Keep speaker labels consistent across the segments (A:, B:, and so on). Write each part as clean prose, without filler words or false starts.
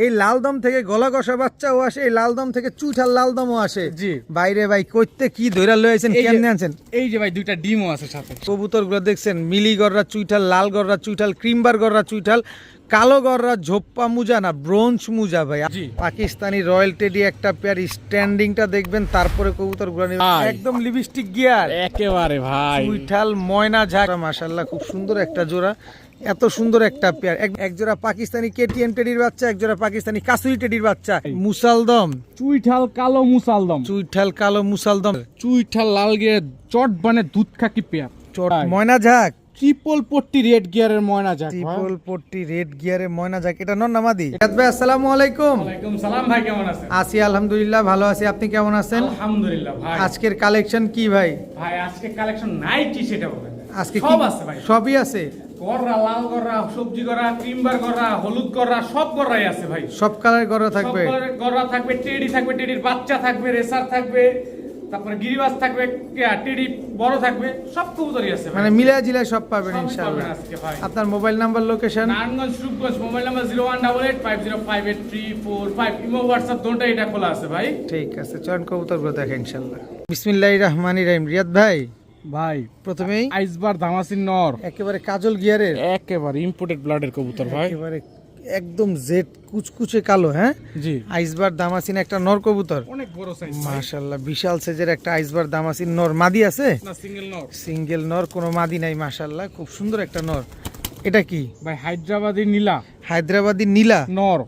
A: এই লালদম থেকে গলা কষা বাচ্চাও আসে, এই লালদম থেকে চুইঠাল লালদমও আসে।
B: জি
A: বাইরে ভাই কইতে কি ধইরা লইছেন, কেমনে আনছেন?
B: এই যে ভাই দুইটা ডিমও আছে সাথে।
A: কবুতরগুলো দেখছেন, মিলি গররা চুইঠাল, লাল গররা চুইঠাল, ক্রিমবার গররা চুইঠাল, কালো গররা ঝোপ্পা মুজা না ব্রোঞ্জ মুজা ভাই।
B: জি।
A: পাকিস্তানি রয়্যাল টেডি একটা পেয়ার, স্ট্যান্ডিংটা দেখবেন, তারপরে কবুতরগুলো
B: ভাই।
A: একদম লিপস্টিক গিয়ার
B: একেবারে ভাই
A: চুইঠাল ময়না ঝাঁক, মাশাআল্লাহ খুব সুন্দর একটা জোড়া, এত সুন্দর একটা পেয়ার। এক জোড়া পাকিস্তানি কেটিএম টেডির বাচ্চা, এক জোড়া পাকিস্তানি কাসুরি টেডির বাচ্চা। মুসালদম
B: চুইঠাল কালো মুসালদম,
A: চুইঠাল কালো মুসালদম,
B: চুইঠাল লাল গিয়ার চট বানে দুধ খাকি পেয়ার,
A: ময়না ঝাঁক,
B: ট্রিপল পট্টি রেড গিয়ারের ময়না যাক।
A: ট্রিপল পট্টি রেড গিয়ারে ময়না ঝাঁক। এটা নর নামাদি। ভাই আসসালামু আলাইকুম।
B: ওয়ালাইকুম সালাম ভাই, কেমন আছেন?
A: আছি আলহামদুলিল্লাহ, ভালো আছি। আপনি কেমন আছেন?
B: আলহামদুলিল্লাহ ভাই।
A: আজকের কালেকশন কি ভাই?
B: ভাই আজকে কালেকশন নাইটি সেটা বলেন।
A: আজকে
B: সব
A: কি
B: আছে ভাই,
A: সবই আছে?
B: গররা, লাল গররা, সবজি গররা, ক্রিমবার গররা, হলুদ গররা, সব গররাই আছে ভাই।
A: সব কালার গররা থাকবে,
B: সব গররা থাকবে, টেডি থাকবে, টেডির বাচ্চা থাকবে, রেসার থাকবে, তারপরে গিরিবাজ থাকবে, টেডি বড় থাকবে, সব কবুতরই আছে ভাই।
A: মানে মিলা জিলায় সব পাবেন
B: সবই
A: ইনশাআল্লাহ।
B: পাবেন আজকে ভাই।
A: আপনার mobile number, location?
B: Narayanganj Rupganj, mobile number 01885058345। Imo WhatsApp দুটোই এটা খোলা আছে ভাই।
A: ঠিক আছে, চয়ন কবুতরগুলো দেখেন ইনশাআল্লাহ। বিসমিল্লাহির রহমানির রহিম। রিয়াদ ভাই,
B: ভাই
A: প্রথমেই
B: আইসবার ধামাসিন নর,
A: একেবারে কাজল গিয়ারের,
B: একেবারে ইম্পোর্টেড ব্লাডের কবুতর ভাই।
A: একেবারে একদম জেড কুচকুচে কালো। হ্যাঁ,
B: জি,
A: আইসবার দামাসিন একটা নর কবুতর,
B: অনেক বড় সাইজ
A: মাশাআল্লাহ বিশাল সাইজের একটা আইসবার দামাসিন নর। মাদি আছে?
B: না, সিঙ্গেল নর।
A: সিঙ্গেল নর, কোনো মাদি নাই, মাশাআল্লাহ খুব সুন্দর একটা নর। এটা কি?
B: ভাই হায়দ্রাবাদি নীলা
A: হায়দ্রাবাদি নীলা
B: নর,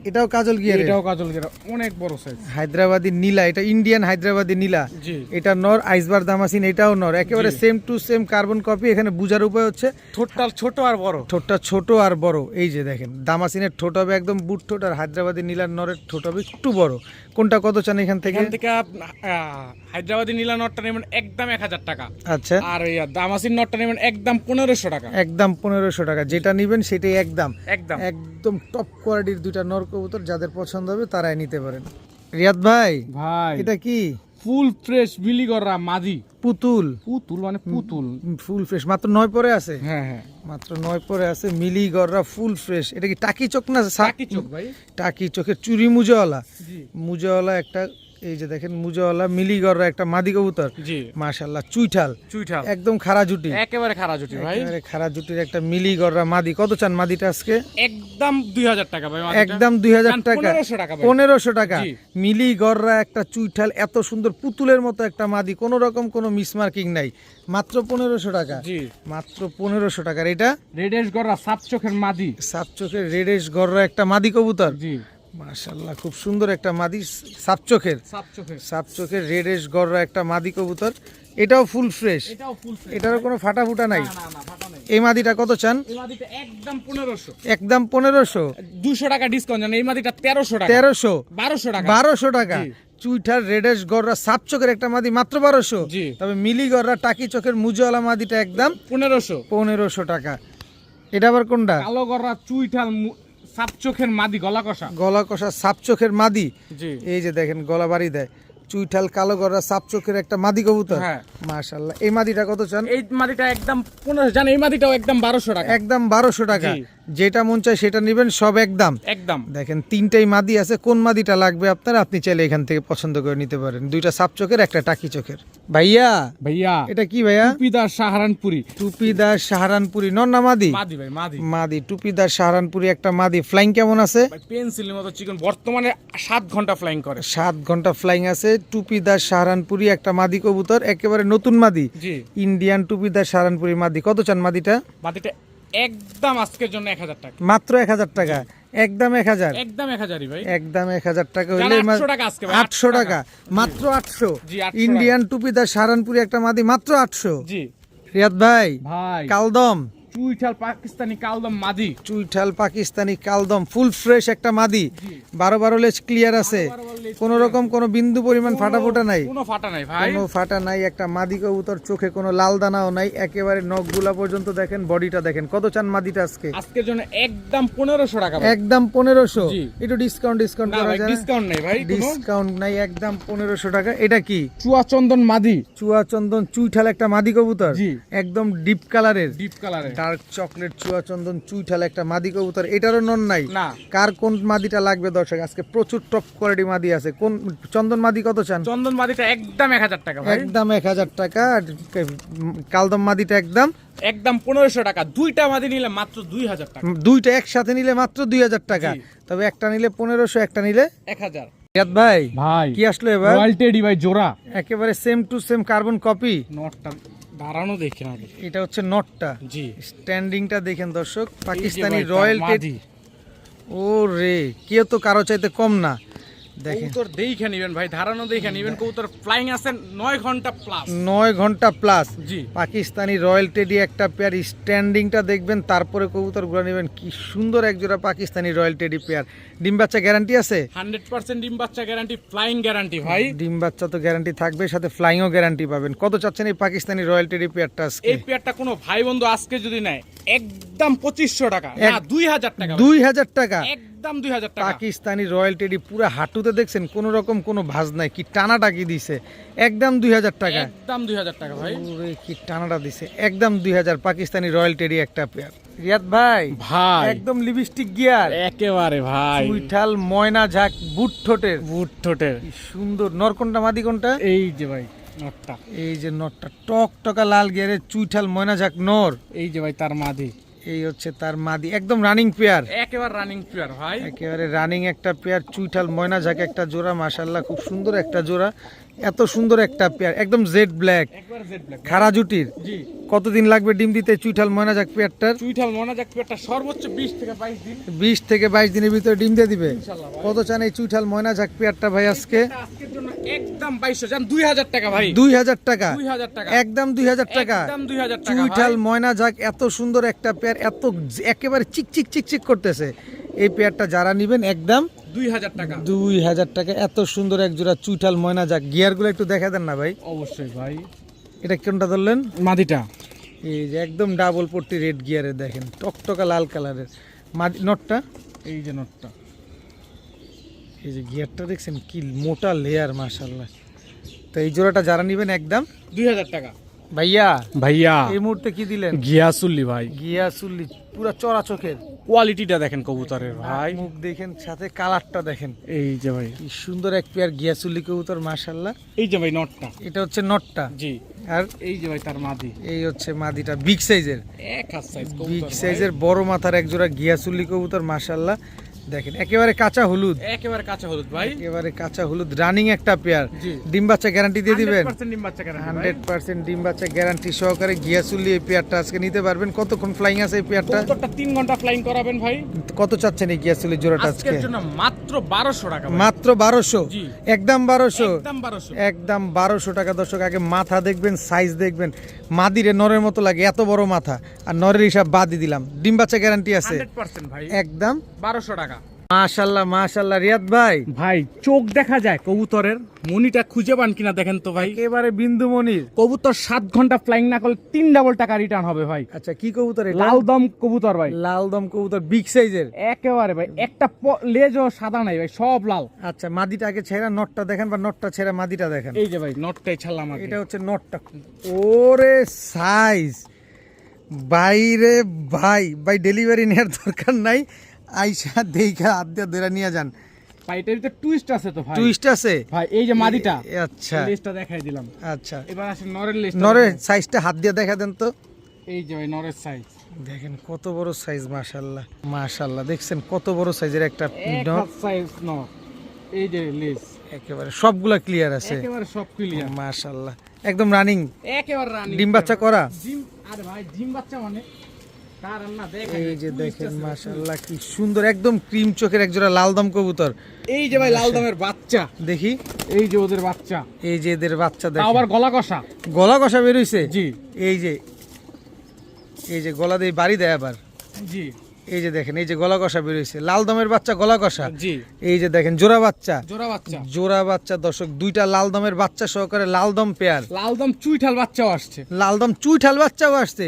A: এটাও কাজল গিয়ারের?
B: এটাও কাজল গেরা, অনেক বড় সাইজ।
A: হায়দ্রাবাদি নীলা, এটা ইন্ডিয়ান হায়দ্রাবাদি নীলা।
B: জি,
A: এটা নর। আইসবার দামাসিন এটাও নর, একেবারে same to same carbon copy. এখানে বুঝার উপায় হচ্ছে
B: ঠোঁটটা ছোট আর বড়,
A: ঠোঁটটা ছোট আর বড়। এই যে দেখেন, দামাসিনের ঠোঁট হবে একদম বুট ঠোঁট, আর হায়দ্রাবাদি নীলার নরের ঠোঁট হবে একটু বড়। কোনটা কত চান এখান থেকে?
B: এখান থেকে হায়দ্রাবাদি নীলা নটটা নেবেন একদম 1000 টাকা,
A: আচ্ছা,
B: আর দামাসিন নটটা নেবেন একদম 1500 টাকা।
A: একদম 1500 টাকা। যেটা নিবেন সেটাই একদম
B: একদম
A: একদম টপ কোয়ালিটির দুইটা নর কবুতর, যাদের পছন্দ হবে তারাই নিতে পারেন। রিয়াদ ভাই,
B: ভাই
A: এটা কি?
B: ফুল ফ্রেশ বিলি গররা মাদি
A: পুতুল।
B: পুতুল মানে পুতুল,
A: ফুল ফ্রেশ, মাত্র 9 পরে আছে।
B: হ্যাঁ হ্যাঁ,
A: মাত্র 9 পরে আছে, মিলি গররা ফুল ফ্রেশ। এটা কি টাকি চোখ না?
B: টাকি চোখ ভাই।
A: টাকি চোখের চুরি মুজাওয়ালা,
B: জি
A: মুজাওয়ালা একটা। এই যে দেখেন, মুজাওয়ালা মিলি গররা একটা মাদি কবুতর,
B: জি,
A: মাশাআল্লাহ চুইঠাল,
B: চুইঠাল
A: একদম খাড়া জুটি,
B: একেবারে খারা জুটি ভাই।
A: একেবারে খাড়া জুটির একটা মিলি গররা মাদি। কত চান মাদিটা আজকে?
B: একদম 2000 টাকা ভাই মাদিটা।
A: একদম 2000 টাকা,
B: 1500 টাকা ভাই।
A: 1500 টাকা।
B: জি।
A: মিলি গররা একটা চুইঠাল, এত সুন্দর পুতুলের মতো একটা মাদি, কোনো রকম কোনো মিসমার্কিং নাই, মাত্র 1500 টাকা।
B: জি,
A: মাত্র 1500 টাকার। এটা
B: রেডেশ গররা সাত চোখের মাদি,
A: সাত চোখের রেডেশ গররা একটা মাদি কবুতর,
B: জি,
A: মাশাআল্লাহ খুব সুন্দর একটা মাদি, সাত চোখের,
B: সাত চোখের,
A: সাত চোখের রেডেশ গররা একটা মাদি কবুতর। এটাও ফুল ফ্রেশ,
B: এটাও ফুল ফ্রেশ,
A: এটারও কোনো ফাটা ফুটা নাই।
B: না না ফাটা নেই।
A: এই মাদিটা কত চান?
B: এই মাদিটা একদম 1500,
A: একদম 1500,
B: 200 টাকা ডিসকাউন্ট জানেন। এই মাদিটা 1300 টাকা,
A: 1300,
B: 1200 টাকা,
A: 1200 টাকা।
B: জি।
A: চুইঠার রেডেশ গররা সাত চোখের একটা মাদি মাত্র 1200।
B: জি।
A: তবে মিলি গররা টাকি চোখের মুজওয়ালা মাদিটা একদম
B: 1500।
A: 1500 টাকা। এটা আবার কোনটা?
B: কালো গররা চুইঠাল সাত চোখের মাদি, গলা কষা,
A: গলা কষা সাপ চোখের মাদি।
B: জি,
A: এই যে দেখেন, গলা বাড়ি দেয়, চুইঠাল কালো গররা সাপ চোখের একটা মাদি কবুতর,
B: হ্যাঁ।
A: মাশাআল্লাহ। এই মাদিটা কত চান?
B: এই মাদিটা একদম 1500 জানেন। এই মাদিটাও একদম 1200 টাকা,
A: একদম 1200 টাকা।
B: জি।
A: যেটা মন চায় সেটা নেবেন, সব একদম।
B: একদম।
A: দেখেন, তিনটাই মাদি আছে, কোন মাদিটা লাগবে আপনার আপনি চাইলে এখান থেকে পছন্দ করে নিতে পারেন। দুইটা সাপ চোখের, একটা টাকি চোখের। ভাইয়া,
B: ভাইয়া
A: এটা কি ভাইয়া?
B: টুপিদার সাহারানপুরি,
A: টুপিদার সাহারানপুরি নর না মাদি?
B: মাদি ভাই, মাদি,
A: মাদি। টুপিদার সাহারানপুরি একটা মাদি। ফ্লাইং কেমন আছে?
B: ভাই পেন্সিলের মতো চিকন, বর্তমানে 7 ঘন্টা ফ্লাইং করে।
A: 7 ঘন্টা ফ্লাইং আছে। টুপিদার সাহারানপুরি একটা মাদি কবুতর, একেবারে নতুন মাদি,
B: জি,
A: ইন্ডিয়ান টুপিদার সাহারানপুরি মাদি। কত চান মাদিটা?
B: মাদিটা একদম আজকের জন্য 1000 টাকা,
A: মাত্র 1000 টাকা। একদম 1000,
B: একদম 1000ই ভাই।
A: একদম 1000 টাকা
B: জান,
A: হইলে
B: 800 টাকা আজকে ভাই,
A: 800 টাকা, মাত্র 800।
B: জি, 800
A: ইন্ডিয়ান টুপিদার সাহারানপুরি একটা মাদি, মাত্র 800।
B: জি
A: রিয়াদ ভাই,
B: ভাই,
A: কালদম,
B: চুইঠাল পাকিস্তানি কালদম মাদি,
A: চুইঠাল পাকিস্তানি কালদম ফুল ফ্রেশ একটা মাদি, 12 লেজ ক্লিয়ার আছে,
B: 12 লেজ
A: কোন রকম কোনো বিন্দু পরিমাণ ফাটা ফোটা নাই,
B: কোনো ফাটা নাই ভাই।
A: কোনো ফাটা নাই। একটা মাদি কবুতর, চোখে কোনো লাল দানাও নাই, একেবারে নখগুলা পর্যন্ত দেখেন, বডিটা দেখেন। কত চান মাদিটা আজকে?
B: আজকের জন্য একদম 1500 টাকা ভাই।
A: একদম 1500।
B: জি।
A: একটু ডিসকাউন্ট
B: না
A: করা
B: ভাই,
A: যায়?
B: ডিসকাউন্ট নাই ভাই কোনো।
A: ডিসকাউন্ট নাই, একদম 1500 টাকা। এটা কি?
B: চুয়াচন্দন মাদি,
A: চুয়া চন্দন চুইঠাল একটা মাদি কবুতর,
B: জি।
A: একদম ডিপ কালারের,
B: ডিপ কালারে,
A: ডার্ক চকলেট চুয়া চন্দন চুইঠাল একটা মাদি কবুতর, এটারও নন নাই
B: না।
A: কার কোন মাদিটা লাগবে দর্শক? আজকে প্রচুর টপ কোয়ালিটি মাদি আছে। কোন চন্দন মাদি কত চান?
B: চন্দন মাদিটা একদম 1000 টাকা ভাই,
A: একদম 1000 টাকা। আর কালদম মাদিটা একদম
B: একদম 1500 টাকা। দুইটা মাদি নিলে মাত্র 2000 টাকা।
A: দুইটা একসাথে নিলে মাত্র 2000 টাকা।
B: জি।
A: তবে একটা নিলে 1500, একটা নিলে
B: 1000।
A: রিয়াদ ভাই
B: ভাই
A: কি আসলো এবার?
B: রয়্যাল টেডি ভাই জোড়া,
A: একেবারে same to same carbon copy.
B: নটটা দাঁড়ানো দেখেন আগে।
A: এটা হচ্ছে নটটা,
B: জি,
A: স্ট্যান্ডিংটা দেখেন দর্শক, পাকিস্তানি
B: এই যে ভাই,
A: রয়্যাল
B: তার
A: টেডি।
B: মাদি।
A: ও রে, কেউ তো কারো চাইতে কম না। দেখেন
B: কবুতর দেখে নিবেন ভাই, ধারণা দেখে নিবেন। কবুতর ফ্লাইং আছে 9 ঘন্টা প্লাস।
A: 9 ঘন্টা প্লাস
B: জি,
A: পাকিস্তানি রয়্যাল টেডি একটা পেয়ার, স্ট্যান্ডিংটা দেখবেন, তারপরে কবুতরগুলো নেবেন। কি সুন্দর এক জোড়া পাকিস্তানি রয়্যাল টেডি পেয়ার। ডিম বাচ্চা গ্যারান্টি আছে?
B: 100% ডিম বাচ্চা গ্যারান্টি, ফ্লাইং গ্যারান্টি ভাই।
A: ডিম বাচ্চা তো গ্যারান্টি থাকবে, সাথে ফ্লাইংও গ্যারান্টি পাবেন। কত চাচ্ছেন এই পাকিস্তানি রয়্যাল টেডি পেয়ারটা আজকে?
B: এই পেয়ারটা কোনো ভাই বন্ধু আজকে যদি নেয় একদম 2500 টাকা, না 2000 টাকা ভাই।
A: 2000 টাকা।
B: একদম 2000 টাকা।
A: পাকিস্তানি রয়্যাল টেডি পুরো হাঁটুতে দেখছেন কোনো রকম কোনো ভাঁজ নাই, কি টানাটা কি দিছে, একদম 2000 টাকা।
B: একদম 2000 টাকা ভাই।
A: ওরে কি টানাটা দিছে, একদম 2000 পাকিস্তানি রয়্যাল টেডি একটা পেয়ার। রিয়াদ ভাই
B: ভাই
A: একদম লিপস্টিক গিয়ার,
B: একেবারে ভাই
A: চুইঠাল ময়না ঝাক বুট ঠোঁটের,
B: বুট ঠোঁটের।
A: কি সুন্দর। নর কোনটা মাদি কোনটা?
B: এই যে ভাই নটটা,
A: এই যে নরটা, টক টকা লাল গিয়ারের চুইঠাল ময়না ঝাক নর।
B: এই যে ভাই তার মাদি।
A: এই হচ্ছে তার মাদি, একদম রানিং পেয়ার,
B: একেবারে রানিং পেয়ার ভাই।
A: একেবারে রানিং একটা পেয়ার, চুইঠাল ময়না ঝাঁক একটা জোড়া। মাশাআল্লাহ খুব সুন্দর একটা জোড়া, এত সুন্দর একটা পেয়ার, একদম জেড ব্ল্যাক
B: একবার জেড ব্ল্যাক।
A: খাড়া জুটির।
B: জি,
A: কতদিন লাগবে ডিম দিতে চুইঠাল ময়না ঝাঁক পেয়ারটার?
B: চুইঠাল মনাজাক পেয়ারটা সর্বোচ্চ 20 থেকে 22 দিন
A: 20 থেকে 22 দিনের ভিতরে ডিম দিয়ে দিবে।
B: ইনশাআল্লাহ ভাই।
A: কত চান এই চুইঠাল ময়না ঝাঁক পেয়ারটা ভাই আজকে?
B: এটা আজকের জন্য একদম 2200 জান, 2000 টাকা ভাই।
A: 2000 টাকা,
B: 2000 টাকা,
A: একদম 2000 টাকা।
B: একদম 2000 টাকা
A: চুইঠাল
B: ভাই।
A: ময়না ঝাঁক এত সুন্দর একটা পেয়ার, এত একেবারে চিকচিক চিকচিক করতেছে। এই পেয়ারটা যারা নেবেন একদম
B: 2000 টাকা।
A: 2000 টাকা। এত সুন্দর এক জোড়া চুইঠাল ময়না ঝাঁক। গিয়ারগুলো একটু দেখা দেন না ভাই।
B: অবশ্যই ভাই।
A: এটা কোনটা ধরলেন?
B: মাদিটা
A: এই যে একদম ডাবল পট্টি রেড গিয়ারে, দেখেন টকটকা লাল কালারের মাদি নটটা।
B: এই যে নটটা,
A: এই যে গিয়ারটা দেখছেন কি মোটা লেয়ার, মাশাআল্লাহ। তো এই জোড়াটা যারা নেবেন একদম
B: 2000 টাকা।
A: ভাইয়া
B: ভাইয়া
A: এই মুহূর্তে কি দিলেন?
B: গিয়াসুল্লি ভাই,
A: গিয়া চুল্লি, পুরা চড়া চোখের,
B: কোয়ালিটিটা দেখেন কবুতরের ভাই।
A: মুখ দেখেন, সাথে কালারটা দেখেন,
B: এই যে ভাই,
A: কি সুন্দর এক পেয়ার গিয়া চুল্লি কবুতর, মাশাআল্লাহ।
B: এই যে ভাই নটটা।
A: এটা হচ্ছে নটটা,
B: জি,
A: আর
B: এই যে ভাই তার মাদি।
A: এই হচ্ছে মাদিটা, বিগ সাইজের,
B: এক হাত সাইজ
A: বিগ
B: কবুতর
A: সাইজের বড় মাথার এক জোড়া গিয়া চুল্লি কবুতর, মাশাআল্লাহ। দেখেন একেবারে কাঁচা হলুদ,
B: একেবারে কাঁচা হলুদ ভাই।
A: একেবারে কাঁচা হলুদ, রানিং একটা পেয়ার।
B: জি।
A: ডিম বাচ্চা গ্যারান্টি দিয়ে দিবেন?
B: 100% ডিম বাচ্চা গ্যারান্টি ভাই।
A: 100% ডিম বাচ্চা গ্যারান্টি সহকারে গিয়াসুল্লি এই পেয়ারটা আজকে নিতে পারবেন। কতক্ষণ ফ্লাইং আছে এই পেয়ারটা?
B: কবুতরটা 3 ঘন্টা ফ্লাইং করাবেন ভাই।
A: কত চাচ্ছেন এই গিয়াসুল্লি জোড়াটা আজকে?
B: আজকের জন্য মাত্র 1200 টাকা ভাই।
A: মাত্র 1200,
B: জি।
A: একদম 1200,
B: একদম 1200।
A: একদম 1200 টাকা। দর্শক আগে মাথা দেখবেন, সাইজ দেখবেন, মাদিরে নরের মতো লাগে, এত বড় মাথা। আর নরের হিসাব বাদই দিলাম। ডিম বাচ্চা গ্যারান্টি আছে
B: 100% ভাই।
A: একদম।
B: 1200 টাকা।
A: মাশাআল্লাহ মাশাআল্লাহ। রিয়াদ ভাই
B: ভাই চোখ দেখা যায় কবুতরের, মনিটা খুঁজে পান কিনা দেখেন তো ভাই।
A: একেবারে বিন্দুমণির
B: কবুতর 7 ঘন্টা ফ্লাইং না করলে 3 ডাবল টাকা রিটার্ন হবে ভাই।
A: আচ্ছা কি কবুতর এটা?
B: লালদম কবুতর ভাই,
A: লালদম কবুতর, বিগ সাইজের
B: একেবারে ভাই। একটা লেজও সাদা নাই ভাই, সব লাল।
A: আচ্ছা মাদিটা আগে ছেড়া নটটা দেখেন, বা নটটা ছেড়া মাদিটা দেখেন।
B: এই যে ভাই নটটাই ছাড়লাম আগে।
A: এটা হচ্ছে নটটা। ওরে সাইজ বাইরে ভাই, ভাই ডেলিভারি নেওয়ার দরকার নাই, আইসা দেখা আদ্যা ধরে নিয়ে যান।
B: ভাই এটার ভিতরে টুইস্ট আছে তো ভাই।
A: টুইস্ট আছে
B: ভাই এই যে মাদিটা,
A: আচ্ছা
B: লেজটা দেখাই দিলাম।
A: আচ্ছা,
B: এবার আসে নরের লেজ।
A: নরের সাইজটা হাত দিয়ে দেখা দেন তো।
B: এই যে ভাই নরের সাইজ,
A: দেখেন কত বড় সাইজ, মাশাআল্লাহ মাশাআল্লাহ। দেখছেন কত বড় সাইজের একটা
B: এক
A: নর।
B: হাত সাইজ নর। এই যে লেজ
A: একেবারে সবগুলা ক্লিয়ার আছে,
B: একেবারে সব ক্লিয়ার,
A: মাশাআল্লাহ একদম রানিং।
B: একেবারে রানী।
A: ডিম বাচ্চা করা?
B: ডিম, আরে ভাই ডিম বাচ্চা মানে তার না দেখেন।
A: এই যে দেখেন মাশাআল্লাহ কি সুন্দর, একদম ক্রিম চোখের এক জোড়া লালদম কবুতর।
B: এই যে ভাই লাল দমের বাচ্চা,
A: দেখি
B: এই যে ওদের বাচ্চা,
A: এই যে এদের বাচ্চা
B: তাও
A: দেখেন,
B: আবার গলা কষা।
A: গলা কষা বের হইছে।
B: জি
A: এই যে, এই যে গলা দিয়ে বাড়ি দেয় আবার।
B: জি,
A: এই যে দেখেন, এই যে গলা কষা বেরোইছে, লাল দমের বাচ্চা গলা কষা।
B: জি
A: এই যে দেখেন জোড়া বাচ্চা,
B: জোড়া বাচ্চা,
A: জোড়া বাচ্চা দর্শক, দুইটা লাল দমের বাচ্চা সহকারে লাল দম পেয়ার,
B: লাল দম চুইঠাল বাচ্চাও আসছে।
A: লাল দম চুইঠাল বাচ্চাও আসছে।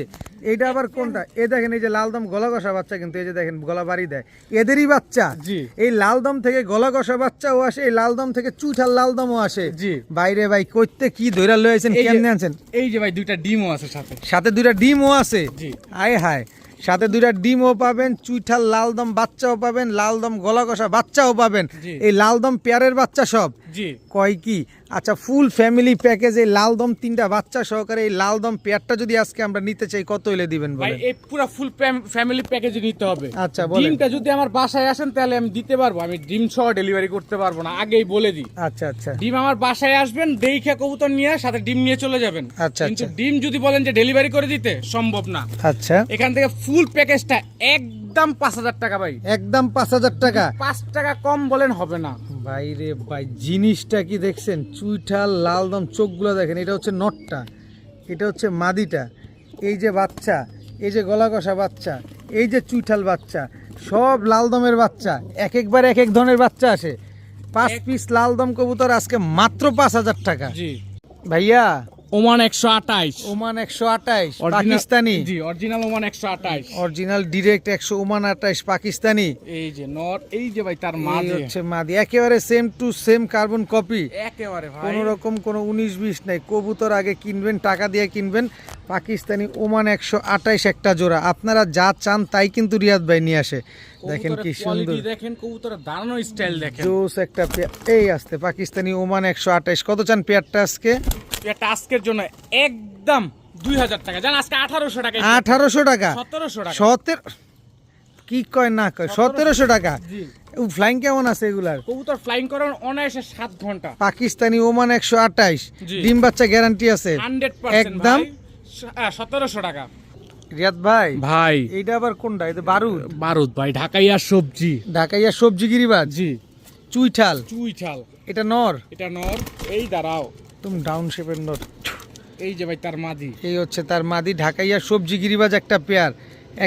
A: এইটা আবার কোনটা? এ দেখেন, এই যে লাল দম গলা কষা বাচ্চা, কিন্তু এই যে দেখেন গলা বাড়ি দেয়, এদেরই বাচ্চা।
B: জি
A: এই লাল দম থেকে গলা কষা বাচ্চাও আসে, এই লাল দম থেকে চুইঠাল লাল দমও আসে।
B: জি
A: বাইরে ভাই কইতে কি ধইরা লইছেন,
B: এই যে-
A: কেমনে আনছেন?
B: এই যে ভাই দুইটা ডিমও আছে সাথে।
A: সাথে দুইটা ডিমও আছে।
B: জি
A: আয় হায়, সাথে দুইটা ডিমও পাবেন, চুইঠাল লাল দম বাচ্চাও পাবেন, লাল দম গলা কষা বাচ্চাও পাবেন।
B: জি।
A: এই লাল দম পেয়ারের বাচ্চা সব
B: জি
A: কয় কি? আচ্ছা, ফুল ফ্যামিলি প্যাকেজ এই লাল দম 3টা বাচ্চা সহকারে এই লাল দম পেয়ারটা যদি আজকে আমরা নিতে চাই, কত হইলে দিবেন
B: ভাই
A: বলেন?
B: এই পুরো ফুল ফ্যামিলি প্যাকেজ নিতে হবে।
A: আচ্ছা বলেন।
B: ডিমটা যদি আমার বাসায় আসেন তাহলে আমি দিতে পারবো, আমি ডিম সহ ডেলিভারি করতে পারবো না, আগেই বলে দিই।
A: আচ্ছা আচ্ছা
B: ডিম আমার বাসায় আসবেন, দেখে কবুতর নিয়ে সাথে ডিম নিয়ে চলে যাবেন।
A: আচ্ছা,
B: কিন্তু
A: আচ্ছা।
B: ডিম যদি বলেন যে ডেলিভারি করে দিতে, সম্ভব না।
A: আচ্ছা,
B: এখান থেকে ফুল প্যাকেজটা একদম 5,000 টাকা ভাই।
A: একদম 5,000 টাকা।
B: 5 টাকা কম বলেন হবে না।
A: ভাই রে ভাই, জিনিসটা কি দেখছেন? চুইঠাল লাল দম, চোখগুলো দেখেন, এটা হচ্ছে নটটা, এটা হচ্ছে মাদিটা, এই যে বাচ্চা, এই যে গলা কষা বাচ্চা, এই যে চুইঠাল বাচ্চা, সব লাল দমের বাচ্চা, এক একবার এক এক ধরনের বাচ্চা আসে। 5 পিস লাল দম কবুতর আজকে মাত্র 5,000 টাকা।
B: জি
A: ভাইয়া,
B: ওমান 128,
A: ওমান 128, পাকিস্তানি।
B: জি original Oman 128,
A: original direct 100, Oman 28 Pakistani.
B: এই যে নর, এই যে ভাই তার
A: এই
B: মাঝে
A: হচ্ছে মাদি, একেবারে same to same carbon copy.
B: একেবারে ভাই
A: কোনো রকম কোনো 19-20 নাই। কবুতর আগে কিনবেন, টাকা দিয়ে কিনবেন। পাকিস্তানি ওমান 128 একটা জোড়া, আপনারা যা চান তাই কিন্তু রিয়াদ ভাই নিয়ে আসে। দেখেন কি সুন্দর,
B: দেখেন কবুতরের দাঁড়ানোর স্টাইল দেখেন।
A: জোস একটা পেয়ার। এই আসতে পাকিস্তানি ওমান 128, কত চান পেয়ারটা আজকে?
B: এটা আজকের জন্য একদম 2000 টাকা, জান আজকে 1800 টাকা।
A: 1800 টাকা,
B: 1700 টাকা।
A: 17 কি কয় না কয়, 1700 টাকা।
B: জি
A: ফ্লাইং কেমন আছে এগুলার?
B: কবুতর ফ্লাইং করার অনায়াসে 7 ঘন্টা।
A: পাকিস্তানি ওমান 128,
B: জি।
A: ডিম বাচ্চা গ্যারান্টি আছে
B: 100%
A: একদম।
B: ভাই। 1700 টাকা
A: রিয়াদ ভাই,
B: ভাই।
A: এইটা আবার কোনটা? এটা বারুদ,
B: বারুদ ভাই, ঢাকাইয়া সবজি।
A: ঢাকাইয়া সবজি গিরিবাজ,
B: জি
A: চুইঠাল,
B: চুইঠাল,
A: এটা নর,
B: এটা নর। এই দাঁড়াও,
A: তুমি ডাউন শেপের নর।
B: এই যে ভাই তার মাদি,
A: এই হচ্ছে তার মাদি, ঢাকাইয়া সবজি গিরিবাজ একটা পেয়ার,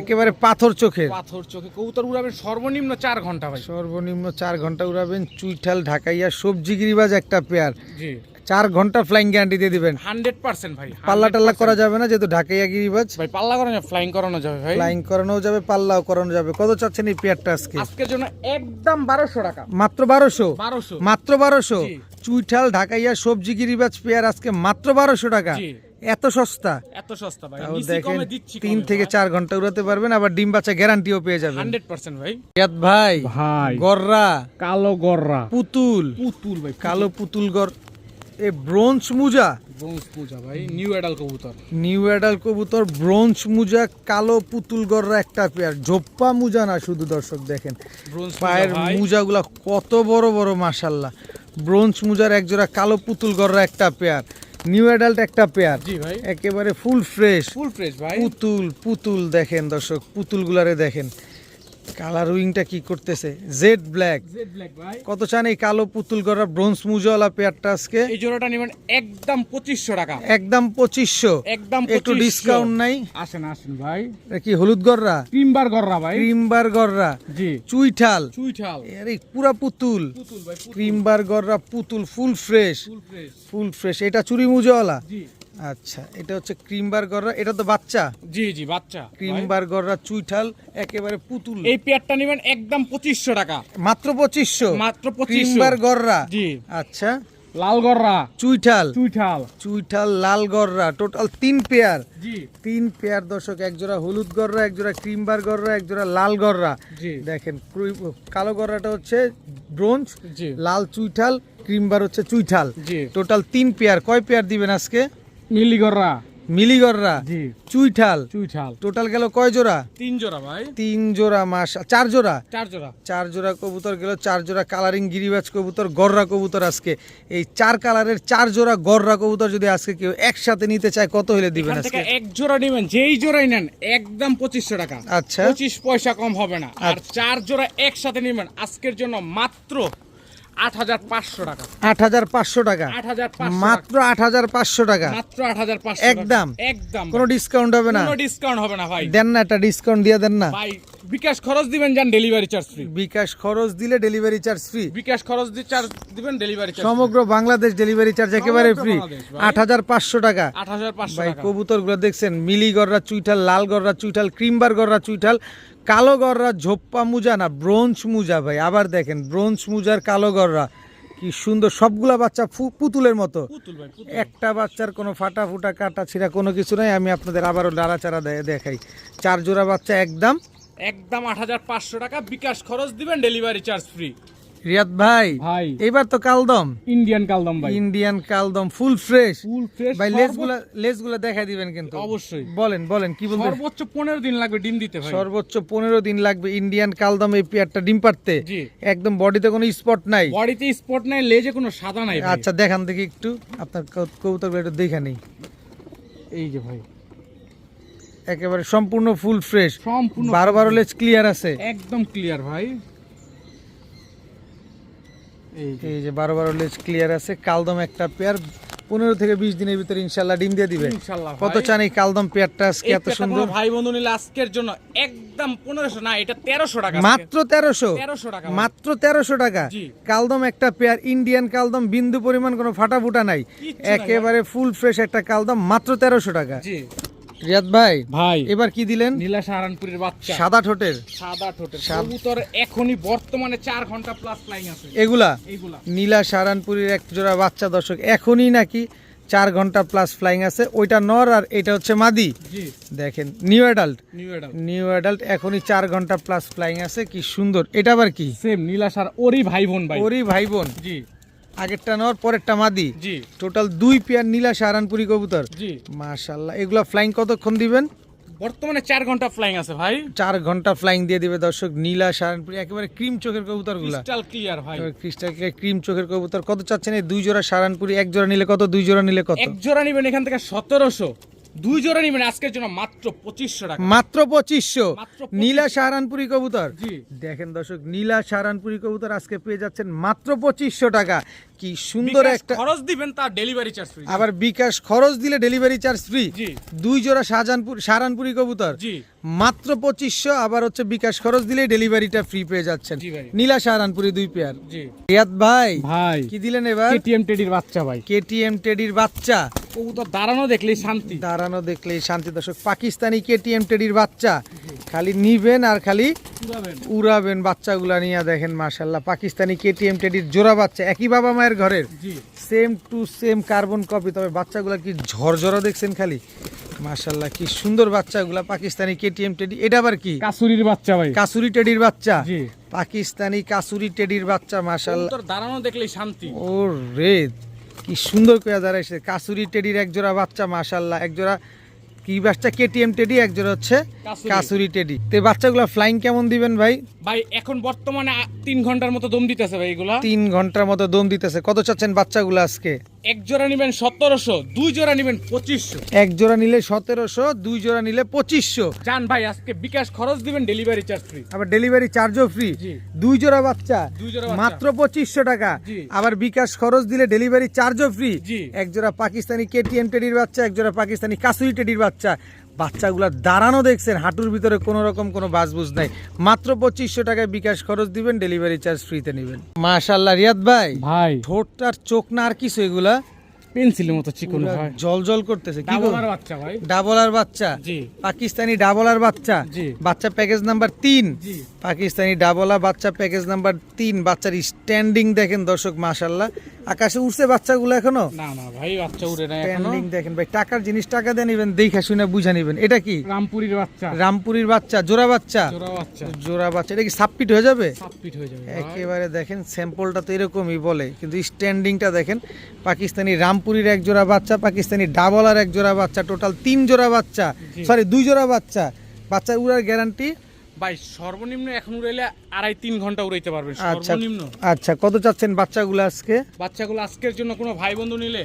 A: একেবারে পাথর চোখের।
B: পাথর চোখে কবুতর উড়াবেন সর্বনিম্ন 4 ঘন্টা ভাই।
A: সর্বনিম্ন 4 ঘন্টা উড়াবেন। চুইঠাল ঢাকাইয়া সবজি গিরিবাজ একটা পেয়ার,
B: জি
A: 4 ঘন্টা ফ্লাইং গ্যারান্টি দিয়ে দিবেন।
B: 100% ভাই।
A: পাল্লা টাল্লা
B: 100%
A: করা যাবে না, যেহেতু ঢাকাইয়া গিরিবাজ।
B: ভাই পাল্লা করানো যাবে, ফ্লাইং করানো যাবে ভাই।
A: ফ্লাইং করানো যাবে, পাল্লাও করানো যাবে। কত চাচ্ছেন এই পেয়ারটা আজকে?
B: আজকের জন্য একদম 1200 টাকা।
A: মাত্র 1200,
B: 1200
A: মাত্র 1200।
B: জি।
A: চুইঠাল ঢাকাইয়া সবজি গিরিবাজ পেয়ার আজকে মাত্র 1200 টাকা।
B: জি
A: এত সস্তা?
B: এত সস্তা ভাই।
A: তাও
B: নিচে
A: দেখেন,
B: কমে দিচ্ছি
A: 3 থেকে 4 ঘন্টা উড়াতে পারবেন, আবার ডিম বাচ্চা গ্যারান্টিও পেয়ে যাবেন।
B: 100% ভাই।
A: রিয়াদ ভাই,
B: ভাই
A: গররা,
B: কালো গররা,
A: পুতুল,
B: পুতুল ভাই,
A: কালো পুতুল গর, এ ব্রোঞ্জ মুজা,
B: ব্রোঞ্জ পূজা ভাই, নিউ এডাল কবুতর।
A: নিউ অ্যাডাল কবুতর, ব্রোঞ্জ মুজা, কালো পুতুল গররা একটা পেয়ার। ঝোপ্পা মুজা না শুধু, দর্শক দেখেন
B: ব্রোঞ্জ
A: পায়ের
B: ভাই,
A: মুজাগুলা কত বড় বড়, মাশাল্লাহ। ব্রোঞ্জ মুজার এক জোড়া, কালো পুতুল গররা একটা পেয়ার, নিউ অ্যাডাল্ট একটা পেয়ার,
B: জি ভাই
A: একেবারে ফুল ফ্রেশ।
B: ফুল ফ্রেশ ভাই।
A: পুতুল, পুতুল দেখেন দর্শক, পুতুলগুলারে দেখেন কালার উইংটা কি করতেছে, জেড ব্ল্যাক।
B: জেড ব্ল্যাক ভাই।
A: কত চান এই কালো পুতুল গড়া ব্রোঞ্জ মুজাওয়ালা পেয়ারটা আজকে?
B: এই জোড়াটা নেবেন একদম 2500 টাকা।
A: একদম 2500,
B: একদম
A: একটু
B: 2500
A: ডিসকাউন্ট নাই?
B: আসেন আসেন ভাই।
A: এটা কি হলুদ গড়রা,
B: ক্রিমবার গররা ভাই।
A: ক্রিমবার গড়রা,
B: জি
A: চুইঠাল,
B: চুইঠাল,
A: আরে পুরা পুতুল,
B: পুতুল ভাই,
A: ক্রিমবার গড়রা, পুতুল, ফুল fresh,
B: full fresh.
A: Full fresh. এটা চুরি মুজাওয়ালা?
B: জি
A: আচ্ছা, এটা হচ্ছে ক্রিমবার গড়রা, এটা তো বাচ্চা।
B: জি জি বাচ্চা ভাই।
A: ক্রিমবার গড়রা, চুইঠাল, একেবারে পুতুল।
B: এই পেয়ারটা নেবেন একদম 2500 টাকা।
A: মাত্র 2500,
B: মাত্র 2500।
A: ক্রিমবার গড়রা।
B: জি
A: আচ্ছা,
B: লাল গররা,
A: চুইঠাল,
B: চুইঠাল,
A: চুইঠাল, লাল গড়রা, টোটাল 3 পেয়ার।
B: জি
A: 3 পেয়ার দর্শক, এক জোড়া হলুদ গড়রা, এক জোড়া ক্রিমবার গড়রা, এক জোড়া লাল গড়রা।
B: জি
A: দেখেন কালো গড়রাটা হচ্ছে ব্রোঞ্জ,
B: জি
A: লাল চুইঠাল, ক্রিমবার হচ্ছে চুইঠাল।
B: জি
A: টোটাল 3 পেয়ার। কয় পেয়ার দিবেন আজকে?
B: মিলি গররা,
A: মিলি গড়রা,
B: জি
A: চুইঠাল,
B: চুইঠাল।
A: টোটাল গেল কয় জোড়া?
B: 3 জোড়া ভাই।
A: 3 জোড়া, 4 জোড়া,
B: 4 জোড়া।
A: 4 জোড়া কবুতর গেল, 4 জোড়া কালারিং গিরিবাজ কবুতর, গররা কবুতর আজকে। এই 4 কালারের 4 জোড়া গররা কবুতর যদি আজকে কেউ একসাথে নিতে চায়, কত হলে দিবেন
B: এখান থেকে
A: আজকে?
B: এক জোড়া নেবেন, যেই জোড়াই নেন একদম 2500 টাকা।
A: আচ্ছা,
B: 25 পয়সা কম হবে না। আর 4 জোড়া একসাথে নেবেন আজকের জন্য মাত্র 8500 টাকা।
A: 8500 টাকা,
B: 8500
A: মাত্র 8500 টাকা।
B: মাত্র 8500
A: একদম?
B: একদম
A: কোনো ডিসকাউন্ট হবে না?
B: কোনো ডিসকাউন্ট হবে না ভাই।
A: দেন না, একটা ডিসকাউন্ট দিয়ে দেন না।
B: ভাই বিকাশ খরচ দিবেন, যান ডেলিভারি চার্জ ফ্রি।
A: বিকাশ খরচ দিলে ডেলিভারি চার্জ ফ্রি।
B: বিকাশ খরচ দিয়ে চার্জ দিবেন, ডেলিভারি চার্জ
A: সমগ্র বাংলাদেশ ডেলিভারি চার্জ একেবারে
B: সমগ্র
A: ফ্রি।
B: বাংলাদেশ ভাই।
A: 8,500 টাকা।
B: 8,500
A: ভাই
B: টাকা।
A: কবুতরগুলো দেখছেন, মিলি গররা চুইঠাল, লাল গররা চুইঠাল, ক্রিমবার গররা চুইঠাল, কালো গররা ঝোপ্পা মুজা না ব্রোঞ্জ মুজা ভাই। আবার দেখেন ব্রোঞ্জ মুজার কালো গররা কি সুন্দর, সবগুলা বাচ্চা পুতুলের মতো।
B: পুতুল ভাই, পুতুল।
A: একটা বাচ্চার কোনো ফাটা ফুটা কাটা ছিঁড়া কোনো কিছু নাই। আমি আপনাদের আবারও নাড়াচাড়া দেখাই। 4 জোড়া বাচ্চা একদম
B: একদম 8,500 টাকা, বিকাশ খরচ দিবেন, ডেলিভারি চার্জ ফ্রি।
A: রিয়াদ ভাই
B: ভাই
A: এবার তো কালদম,
B: ইন্ডিয়ান কালদম ভাই,
A: ইন্ডিয়ান কালদম ফুল ফ্রেশ।
B: ফুল ফ্রেশ
A: ভাই লেজগুলা দেখাই দিবেন কিন্তু।
B: অবশ্যই।
A: বলেন কি বলতে।
B: সর্বোচ্চ 15 দিন লাগবে ডিম দিতে ভাই।
A: সর্বোচ্চ 15 দিন লাগবে ইন্ডিয়ান কালদম এই পেয়ারটা ডিম পারতে।
B: জি।
A: একদম বডিতে কোনো স্পট নাই।
B: বডিতে স্পট নাই, লেজে কোনো সাদা নাই ভাই।
A: আচ্ছা দেখান দেখি একটু আপনার কবুতরগুলো একটু দেখা নেই।
B: এই যে ভাই
A: একেবারে সম্পূর্ণ ফুল ফ্রেশ,
B: সম্পূর্ণ
A: 12 লেজ ক্লিয়ার আছে।
B: একদম ক্লিয়ার ভাই।
A: এই যে 12 লেজ ক্লিয়ার আছে। কালদম একটা পেয়ার 15 থেকে 20 দিনের ভিতরে ইনশাআল্লাহ ডিম দিয়ে দিবে।
B: ইনশাআল্লাহ
A: কত
B: ভাই।
A: চান এই কালদম পেয়ারটা আজকে
B: এই
A: এত
B: পেয়ারটা
A: সুন্দর?
B: কোনো ভাই বন্ধু নিলে আজকের জন্য একদম 1500 না, এটা 1300 টাকা।
A: মাত্র 1300।
B: 1300 টাকা ভাই।
A: মাত্র 1300 টাকা।
B: জি।
A: কালদম একটা পেয়ার, ইন্ডিয়ান কালদম, বিন্দু পরিমাণ কোনো ফাটা ফুটা নাই,
B: কিচ্ছু নাই
A: একেবারে ফুল ফ্রেশ একটা কালদম, মাত্র 1300 টাকা।
B: জি
A: রিয়াদ ভাই
B: ভাই,
A: এবার কি দিলেন?
B: নীলা সাহারানপুরের বাচ্চা,
A: সাদা ঠোঁটের
B: সাদা ঠোঁটের কবুতর, এখনই বর্তমানে 4 ঘন্টা প্লাস ফ্লাইং আছে
A: এগুলা।
B: এইগুলা।
A: নীলা সারানপুরীর এক জোড়া বাচ্চা দর্শক, এখনই নাকি 4 ঘন্টা প্লাস ফ্লাইং আছে। ওইটা নর আর এটা হচ্ছে মাদি।
B: জি,
A: দেখেন new adult,
B: new adult
A: new adult এখনই 4 ঘন্টা প্লাস ফ্লাইং আছে। কি সুন্দর। এটা আবার কি?
B: সেম নীলা সার, ওরই ভাই বোন ভাই।
A: ওরই ভাই বোন।
B: জি
A: আগেরটা নর পরেরটা মাদি।
B: জি
A: টোটাল 2 পেয়ার নীলা সাহারানপুরি কবুতর।
B: জি।
A: মাশাআল্লাহ। এগুলা ফ্লাইং কতক্ষণ দিবেন?
B: বর্তমানে 4 ঘন্টা ফ্লাইং আছে ভাই।
A: 4 ঘন্টা ফ্লাইং দিয়ে দিবে দর্শক। নীলা সাহারানপুরি একেবারে ক্রিম চোখের কবুতরগুলা,
B: ক্রিস্টাল ক্লিয়ার ভাই।
A: ক্রিস্টাল ক্রিম চোখের কবুতর। কত চাচ্ছেন এই 2 জোড়া সাহারানপুরি? 1 জোড়া নিলে কত, 2 জোড়া নিলে কত?
B: এক জোড়া নিবেন এখান থেকে 1700, 2 জোড়া নিবেন আজকের জন্য মাত্র 2500 টাকা।
A: মাত্র 2500।
B: মাত্র 2500
A: নীলা সাহারানপুরি কবুতর।
B: জি।
A: দেখেন দর্শক, নীলা সাহারানপুরি কবুতর আজকে পেয়ে যাচ্ছেন মাত্র 2500 টাকা। কি সুন্দর
B: বিকাশ
A: একটা।
B: খরচ দিবেন, তার ডেলিভারি চার্জ ফ্রি।
A: আবার বিকাশ খরচ দিলে ডেলিভারি চার্জ ফ্রি।
B: জি
A: 2 জোড়া সাহারানপুরি কবুতর
B: জি
A: মাত্র 2500। আবার হচ্ছে বিকাশ খরচ দিলে ডেলিভারিটা ফ্রি পেয়ে যাচ্ছেন।
B: জি ভাই।
A: নীলা সাহারানপুরি 2 পেয়ার।
B: জি
A: রিয়াদ ভাই
B: ভাই,
A: কি দিলেন এবার?
B: কেটিএম টেডির বাচ্চা ভাই।
A: কেটিএম টেডির বাচ্চা।
B: কবুতর দাঁড়ানো দেখলেই শান্তি।
A: দাঁড়ানো দেখলেই শান্তি দর্শক। পাকিস্তানি কেটিএম টেডির বাচ্চা, খালি নিবেন আর খালি
B: পুরাবেন।
A: উড়াবেন বাচ্চাগুলা নিয়ে। দেখেন মাশাল্লাহ, পাকিস্তানি কেটিএম টেডির জোড়া বাচ্চা, একই বাবা মায়ের ঘরের,
B: জি
A: same to same carbon copy. তবে বাচ্চাগুলা কি ঝরঝরা দেখছেন খালি, মাশাল্লাহ কি সুন্দর বাচ্চাগুলা। Pakistani KTM teddy. এটা আবার কি?
B: কাসুরির বাচ্চা ভাই।
A: কাসুরি টেডির বাচ্চা।
B: জি।
A: পাকিস্তানি কাসুরি টেডির বাচ্চা, মাশাল্লাহ।
B: কবুতর দাঁড়ানো দেখলেই শান্তি।
A: ও রে, কি সুন্দর করে দাঁড়াইছে। কাসুরি টেডির এক জোড়া বাচ্চা, মাশাল্লাহ। এক জোড়া কি বাচ্চা? KTM teddy. এক জোড়া হচ্ছে
B: কাসুরি।
A: কাসুরি টেডি। তো এই বাচ্চাগুলা ফ্লাইং কেমন দিবেন ভাই?
B: ভাই এখন বর্তমানে 3 ঘন্টার মতো দম দিতেছে ভাই এগুলা।
A: 3 ঘন্টার মতো দম দিতেছে। কত চাচ্ছেন বাচ্চাগুলো আজকে?
B: এক জোড়া নিবেন 1700, 2 জোড়া নিবেন 2500।
A: এক জোড়া নিলে 1700, 2 জোড়া নিলে 2500।
B: জান ভাই, আজকে বিকাশ খরচ দিবেন, ডেলিভারি চার্জ ফ্রি।
A: আবার ডেলিভারি চার্জও ফ্রি।
B: জি।
A: 2 জোড়া বাচ্চা
B: 2 জোড়া বাচ্চা।
A: মাত্র 2500 টাকা।
B: জি।
A: আবার বিকাশ খরচ দিলে ডেলিভারি চার্জও ফ্রি।
B: জি।
A: এক জোড়া পাকিস্তানি কেটিএম টেডির বাচ্চা, এক জোড়া পাকিস্তানি কাসুরি টেডির বাচ্চা। বাচ্চাগুলা দাঁড়ানো দেখছেন, হাঁটুর ভিতরে কোনো রকম কোনো বাজবুজ নাই। মাত্র 2500 টাকায় বিকাশ খরচ দিবেন, ডেলিভারি চার্জ ফ্রিতে নেবেন। মাশাআল্লাহ। রিয়াদ ভাই
B: ভাই
A: ঠোঁটটার চোখ না আর কিছু, এগুলা
B: পেন্সিলের মতো চিকন ভাই।
A: জল জল করতেছে। কি গো?
B: ডাবলার বাচ্চা ভাই।
A: ডাবলার বাচ্চা।
B: জি
A: পাকিস্তানি ডাবলার বাচ্চা।
B: জি।
A: বাচ্চা প্যাকেজ নাম্বার 3।
B: জি
A: পাকিস্তানি ডাবলা বাচ্চা প্যাকেজ নাম্বার 3। বাচ্চার স্ট্যান্ডিং দেখেন দর্শক, মাশাআল্লাহ। আকাশে উঠছে বাচ্চাগুলো এখনো?
B: না না ভাই, বাচ্চা উড়ে না এখনো।
A: স্ট্যান্ডিং দেখেন ভাই। টাকার জিনিস টাকা দিয়ে নিবেন, দেখে শুনে বুঝা নিবেন। এটা কি?
B: রামপুরির বাচ্চা।
A: রামপুরির বাচ্চা, জোড়া বাচ্চা।
B: জোড়া বাচ্চা
A: জোড়া বাচ্চা। এটা কি সাবপিট হয়ে যাবে?
B: সাবপিট হয়ে যাবে ভাই।
A: একেবারে দেখেন স্যাম্পলটা তো এরকমই বলে, কিন্তু স্ট্যান্ডিংটা দেখেন। পাকিস্তানি রামপুরির এক জোড়া বাচ্চা, পাকিস্তানি ডাবলার এক জোড়া বাচ্চা, টোটাল 3 জোড়া বাচ্চা।
B: জি।
A: সরি 2 জোড়া বাচ্চা। বাচ্চার উড়ার গ্যারান্টি?
B: ভাই সর্বনিম্ন এখন উড়াইলে 2.5-3 ঘন্টা উড়াইতে পারবেন
A: আচ্ছা
B: সর্বনিম্ন।
A: আচ্ছা। কত চাচ্ছেন বাচ্চাগুলো আজকে?
B: বাচ্চাগুলো আজকের জন্য কোনো ভাই বন্ধু নিলে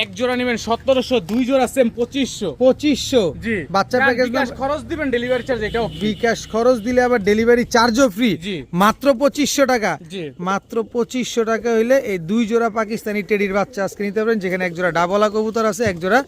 B: এক জোড়া নেবেন 1700, দুই জোড়া সেম 2500।
A: 2500
B: জি
A: বাচ্চা প্যাকেজ
B: বিকাশ খরচ দিবেন, ডেলিভারি চার্জ এটাও
A: বিকাশ খরচ দিলে আবার ডেলিভারি চার্জও ফ্রি।
B: জি।
A: মাত্র 2500 টাকা।
B: জি।
A: মাত্র 2500 টাকা হইলে এই দুই জোড়া পাকিস্তানি টেডির বাচ্চা আজকে নিতে পারেন, যেখানে এক জোড়া ডাবলা কবুতর আছে, এক জোড়া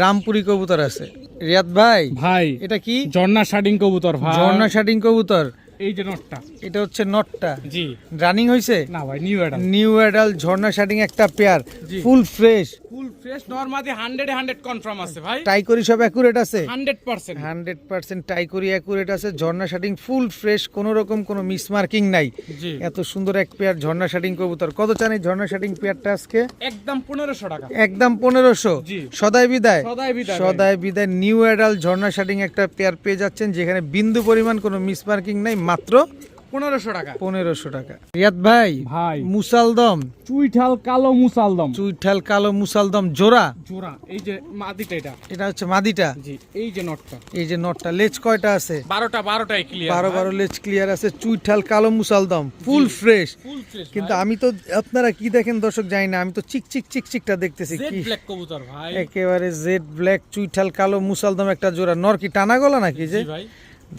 A: রামপুরি কবুতর আছে। রিয়াদ ভাই
B: ভাই
A: এটা কি?
B: ঝর্ণা শাডিং কবুতর ভাই।
A: ঝর্ণা শাটিং কবুতর।
B: এই যে নটটা।
A: এটা হচ্ছে নটটা।
B: জি
A: রানিং হইছে?
B: না ভাই, নিউ অ্যাডাল।
A: নিউ অ্যাডাল ঝর্ণা শাটিং একটা পেয়ার,
B: জি।
A: ফুল ফ্রেশ,
B: ফুল ফ্রেশ নরমাদি 100 কনফার্ম আছে ভাই।
A: টাই করি সব অ্যাকুরেট আছে
B: 100%।
A: 100% টাই করি অ্যাকুরেট আছে। ঝর্ণা শাটিং ফুল ফ্রেশ, কোনো রকম কোনো মিসমার্কিং নাই।
B: জি
A: এত সুন্দর এক পেয়ার ঝর্ণা শাটিং কবুতর। কত চান এই ঝর্ণা শাটিং পেয়ারটা আজকে?
B: একদম 1500 টাকা।
A: একদম 1500।
B: জি।
A: সদাই বিদায়।
B: সদাই বিদায় ভাই।
A: সদাই বিদায় নিউ অ্যাডাল ঝর্ণা শাটিং একটা পেয়ার পেয়ে যাচ্ছেন, যেখানে বিন্দু পরিমাণ কোনো মিসমার্কিং নাই, মাত্র
B: 1500 টাকা।
A: 1500 টাকা। রিয়াদ ভাই
B: ভাই
A: মুসালদম,
B: চুইঠাল কালো মুসালদম
A: চুইঠাল কালো মুসালদম জোড়া।
B: জোড়া। এই যে মাদিটা এটা।
A: এটা হচ্ছে মাদিটা।
B: জি এই যে নটটা।
A: এই যে নটটা। লেজ কয়টা আছে?
B: 12টাই ক্লিয়ার।
A: 12 লেজ ক্লিয়ার আছে। চুইঠাল কালো মুসালদম ফুল ফ্রেশ।
B: Full fresh.
A: কিন্তু আমি তো, আপনারা কি দেখেন দর্শক জানি না, আমি তো চিকচিকটা দেখতেছি।
B: জেড
A: কি
B: ব্ল্যাক কবুতর ভাই।
A: একেবারে জেড ব্ল্যাক চুইঠাল কালো মুসালদম একটা জোড়া। নর কি টানা গলা নাকি? যে
B: জি ভাই।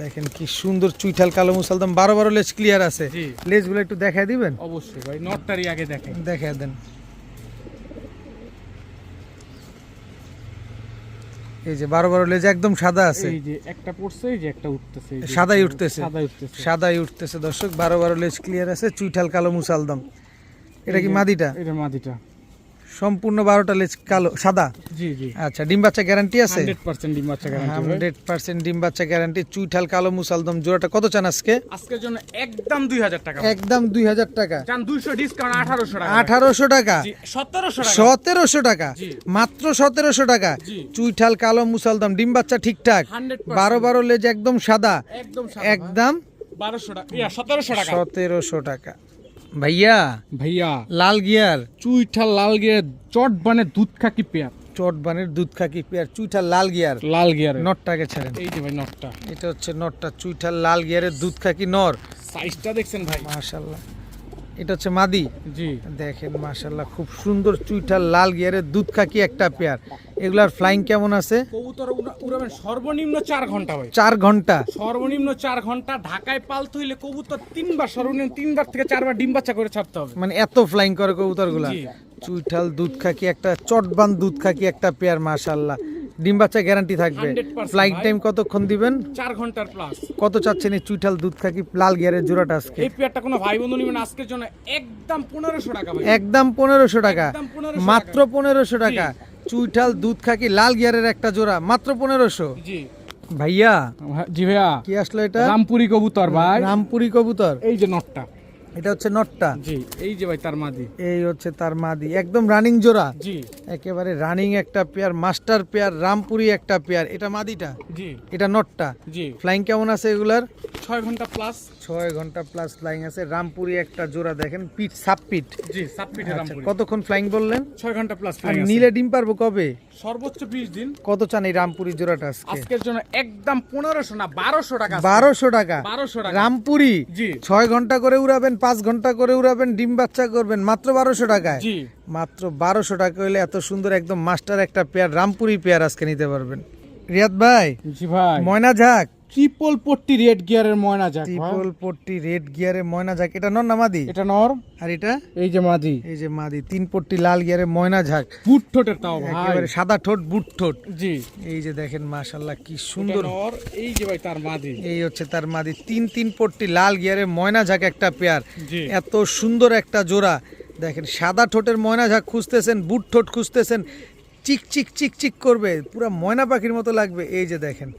A: দেখেন কি সুন্দর চুইঠাল কালো মুসালদম, 12 লেজ ক্লিয়ার আছে।
B: জি।
A: লেজগুলো একটু দেখায় দিবেন?
B: অবশ্যই ভাই, নটটারই আগে দেখেন।
A: দেখায় দেন। এই যে 12 লেজ একদম সাদা আছে।
B: এই যে একটা পড়ছে, এই যে একটা উঠতেছে। এই যে
A: সাদাই উঠতেছে।
B: সাদাই উঠতেছে।
A: সাদাই উঠতেছে দর্শক। 12 লেজ ক্লিয়ার আছে, চুইঠাল কালো মুসালদম। এটা কি মাদিটা?
B: এটা মাদিটা।
A: সম্পূর্ণ 12টা লেজ কালো সাদা।
B: জি জি।
A: আচ্ছা, ডিম বাচ্চা গ্যারান্টি আছে?
B: 100% ডিম বাচ্চা গ্যারান্টি ভাই।
A: 100% ডিম বাচ্চা গ্যারান্টি। চুইঠাল কালো মুসালদম জোড়াটা কত চান আজকে?
B: আজকের জন্য একদম 2000 টাকা।
A: একদম 2000 টাকা।
B: জান 200 ডিসকাউন্ট 1800 টাকা।
A: 1800 টাকা।
B: জি 1700 টাকা।
A: 1700 টাকা।
B: জি।
A: মাত্র 1700 টাকা।
B: জি।
A: চুইঠাল কালো মুসালদম, ডিম বাচ্চা ঠিকঠাক,
B: 100%
A: 12 লেজ একদম সাদা,
B: একদম সাদা।
A: একদম
B: 1200 টাকা। 1700 টাকা।
A: 1700 টাকা। ভাইয়া
B: ভাইয়া
A: লাল গিয়ার
B: চুইঠাল লাল গিয়ার চট বানে দুধ খাকি পেয়ার।
A: চটবানের দুধ খাকি পেয়ার, চুইঠাল লাল গিয়ার।
B: লাল গিয়ার
A: নটটাকে ছাড়েন।
B: এই যে ভাই নটটা।
A: এটা হচ্ছে নটটা, চুইঠাল লাল গিয়ারের দুধ খাকি নর।
B: সাইজটা দেখছেন ভাই?
A: মাশাআল্লাহ। এটা হচ্ছে মাদি।
B: জি
A: দেখেন মাশাআল্লাহ, খুব সুন্দর চুইঠাল লাল গিয়ারের দুধ খাকি একটা পেয়ার। এগুলার ফ্লাইং কেমন আছে?
B: কবুতর উড়াবেন সর্বনিম্ন 4 ঘন্টা ভাই।
A: 4 ঘন্টা।
B: সর্বনিম্ন 4 ঘন্টা। ঢাকায় পালতে হইলে কবুতর 3বার, সর্বনিম্ন 3বার থেকে 4বার ডিম বাচ্চা করে ছাড়তে হবে।
A: মানে এত ফ্লাইং করে কবুতরগুলা।
B: জি।
A: চুইঠাল দুধ খাকি একটা, চটবান দুধ খাকি একটা পেয়ার। মাশাআল্লাহ, ডিম বাচ্চা গ্যারান্টি থাকবে।
B: 100%
A: ফ্লাইং
B: ভাই।
A: টাইম কতক্ষণ দিবেন?
B: 4 ঘন্টার প্লাস।
A: কত চাচ্ছেন এই চুইঠাল দুধ খাকি লাল গিয়ারের জোড়াটা আজকে?
B: এই পেয়ারটা কোনো ভাই বন্ধু নেবেন আজকের জন্য একদম 1500 টাকা ভাই।
A: একদম 1500 টাকা।
B: একদম 1500
A: মাত্র 1500 টাকা। চুইঠাল দুধ খাকি লাল গিয়ারের একটা জোড়া, মাত্র 1500।
B: জি
A: ভাইয়া
B: জি ভাইয়া,
A: কি আসলো এটা?
B: রামপুরি কবুতর ভাই।
A: রামপুরি কবুতর।
B: এই যে নটটা।
A: এটা হচ্ছে নটটা।
B: জি এই যে ভাই তার মাদি।
A: এই হচ্ছে তার মাদি, একদম রানিং জোড়া।
B: জি
A: একেবারে রানিং একটা পেয়ার, মাস্টার পেয়ার, রামপুরি একটা পেয়ার। এটা মাদিটা,
B: জি
A: এটা নটটা।
B: জি
A: ফ্লাইং কেমন আছে এগুলার?
B: 6 ঘন্টা প্লাস।
A: 6 ঘন্টা প্লাস ফ্লাইং আছে। রামপুরি একটা জোড়া, দেখেন পিঠ সাপ পিঠ।
B: জি সাবপিটে
A: আচ্ছা,
B: রামপুরি।
A: কতক্ষণ ফ্লাইং বললেন?
B: 6 ঘন্টা প্লাস
A: আর
B: ফ্লাইং আছে।
A: নীলে ডিম পারবো কবে?
B: সর্বোচ্চ 20 দিন।
A: কত চান এই রামপুরি জোড়াটা আজকে?
B: আজকের জন্য একদম 1500 না 1200 টাকা।
A: 1200 টাকা।
B: 1200 টাকা।
A: রামপুরি
B: জি
A: 6 ঘন্টা করে উড়াবেন, 5 ঘন্টা করে উড়াবেন, ডিম বাচ্চা করবেন, মাত্র 1200 টাকায়।
B: জি
A: মাত্র 1200 টাকা হলে এত সুন্দর একদম মাস্টার একটা পেয়ার রামপুরি পেয়ার আজকে নিতে পারবেন। রিয়াদ ভাই
B: জি ভাই,
A: ময়না ঝাক,
B: ট্রিপল পট্টি রেড গিয়ারের ময়না যাক।
A: ট্রিপল পট্টি রেড গিয়ারে ময়না ঝাক। এটা নর না মাদি?
B: এটা নর।
A: আর এটা
B: এই যে মাদি।
A: এই যে মাদি। 3 পট্টি লাল গিয়ারে ময়না ঝাক,
B: বুট ঠোঁটের তাও ভাই।
A: একেবারে সাদা ঠোঁট, বুট ঠোঁট।
B: জি
A: এই যে দেখেন মাশাআল্লাহ কি
B: এটা
A: সুন্দর।
B: নর। এই যে ভাই তার মাদি।
A: এই হচ্ছে তার মাদি। 3 পট্টি লাল গিয়ারে ময়না ঝাক একটা পেয়ার।
B: জি
A: এত সুন্দর একটা জোড়া। দেখেন সাদা ঠোঁটের ময়না ঝাক খুঁজতেছেন, বুট ঠোঁট খুঁজতেছেন, চিক চিক চিক চিক করবে, পুরো ময়না পাখির মতো লাগবে। এই যে দেখেন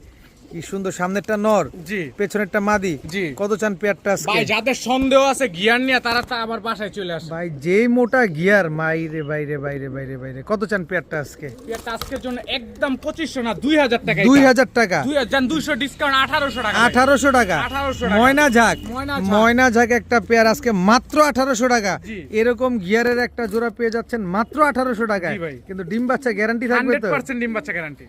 A: কি সুন্দর। সামনেরটা নর,
B: জি
A: পেছনেরটা মাদি।
B: জি
A: কত চান পেয়ারটা আজকে?
B: ভাই যাদের সন্দেহ আছে গিয়ার নিয়ে, তারা তা আবার বাসায় চলে আসে।
A: ভাই যেই মোটা গিয়ার, মাইরে বাইরে বাইরে বাইরে বাইরে। কত চান পেয়ারটা আজকে?
B: পেয়ারটা আজকের জন্য একদম 2500 না 2000 টাকা।
A: 2000 টাকা।
B: 200 ডিসকাউন্ট 1800 টাকা।
A: 1800 টাকা।
B: 1800 টাকা।
A: ময়না ঝাক,
B: ময়না ঝাক।
A: ময়না ঝাক একটা পেয়ার আজকে মাত্র 1800 টাকা।
B: জি।
A: এরকম গিয়ারের একটা জোড়া পেয়ে যাচ্ছেন মাত্র 1800 টাকায়।
B: জি ভাই।
A: কিন্তু ডিম বাচ্চা গ্যারান্টি থাকবে তো?
B: 100% ডিম বাচ্চা গ্যারান্টি।